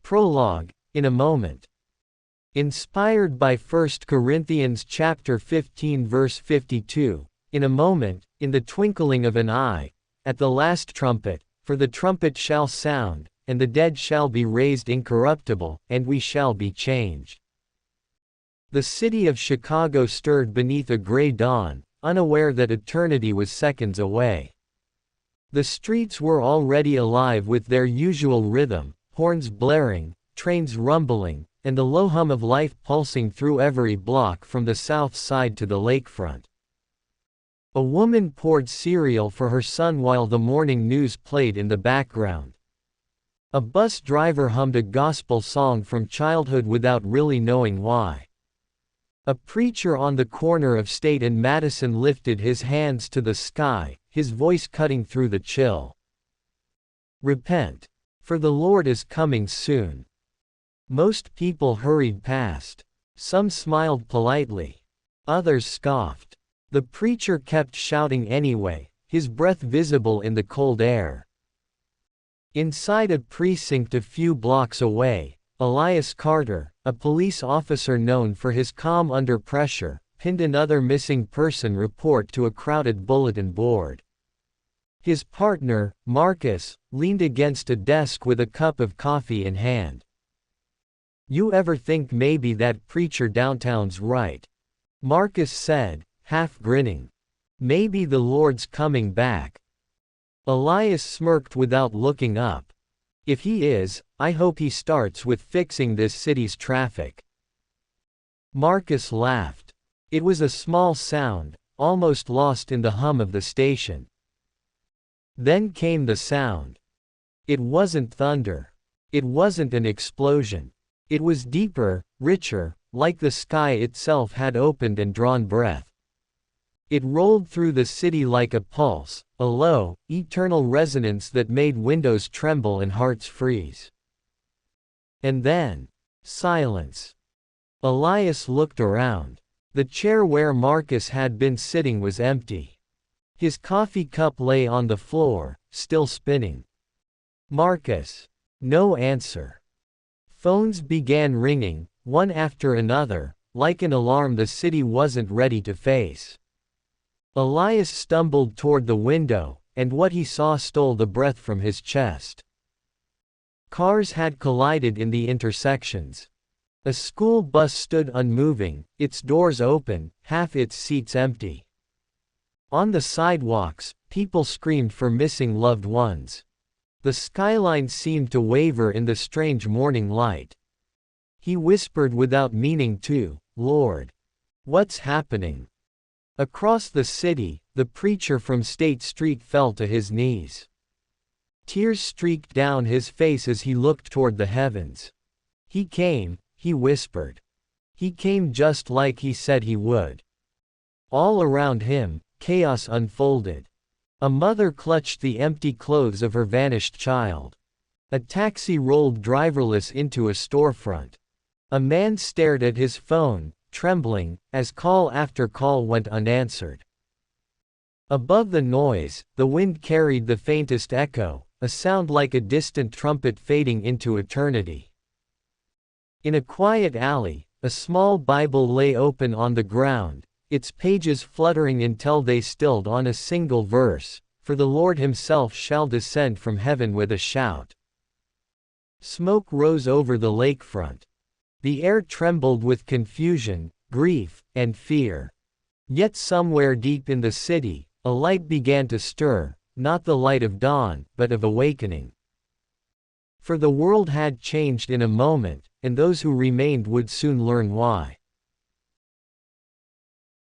Prologue, in a moment. Inspired by 1 Corinthians chapter 15 verse 52, in a moment, in the twinkling of an eye, at the last trumpet, for the trumpet shall sound, and the dead shall be raised incorruptible, and we shall be changed. The city of Chicago stirred beneath a gray dawn, unaware that eternity was seconds away. The streets were already alive with their usual rhythm, horns blaring, trains rumbling, and the low hum of life pulsing through every block from the south side to the lakefront. A woman poured cereal for her son while the morning news played in the background. A bus driver hummed a gospel song from childhood without really knowing why. A preacher on the corner of State and Madison lifted his hands to the sky, his voice cutting through the chill. Repent. For the Lord is coming soon. Most people hurried past. Some smiled politely. Others scoffed. The preacher kept shouting anyway, his breath visible in the cold air. Inside a precinct a few blocks away, Elias Carter, a police officer known for his calm under pressure, pinned another missing person report to a crowded bulletin board. His partner, Marcus, leaned against a desk with a cup of coffee in hand. "You ever think maybe that preacher downtown's right?" Marcus said, half grinning. "Maybe the Lord's coming back." Elias smirked without looking up. "If he is, I hope he starts with fixing this city's traffic." Marcus laughed. It was a small sound, almost lost in the hum of the station. Then came the sound. It wasn't thunder. It wasn't an explosion. It was deeper, richer, like the sky itself had opened and drawn breath. It rolled through the city like a pulse, a low, eternal resonance that made windows tremble and hearts freeze. And then, silence. Elias looked around. The chair where Marcus had been sitting was empty. His coffee cup lay on the floor, still spinning. Marcus. No answer. Phones began ringing, one after another, like an alarm the city wasn't ready to face. Elias stumbled toward the window, and what he saw stole the breath from his chest. Cars had collided in the intersections. A school bus stood unmoving, its doors open, half its seats empty. On the sidewalks, people screamed for missing loved ones. The skyline seemed to waver in the strange morning light. He whispered without meaning to, "Lord, what's happening?" Across the city, the preacher from State Street fell to his knees. Tears streaked down his face as he looked toward the heavens. "He came," he whispered. "He came just like he said he would." All around him, chaos unfolded. A mother clutched the empty clothes of her vanished child. A taxi rolled driverless into a storefront. A man stared at his phone, trembling, as call after call went unanswered. Above the noise, the wind carried the faintest echo, a sound like a distant trumpet fading into eternity. In a quiet alley, a small Bible lay open on the ground, its pages fluttering until they stilled on a single verse, "For the Lord himself shall descend from heaven with a shout." Smoke rose over the lakefront. The air trembled with confusion, grief, and fear. Yet somewhere deep in the city, a light began to stir, not the light of dawn, but of awakening. For the world had changed in a moment, and those who remained would soon learn why.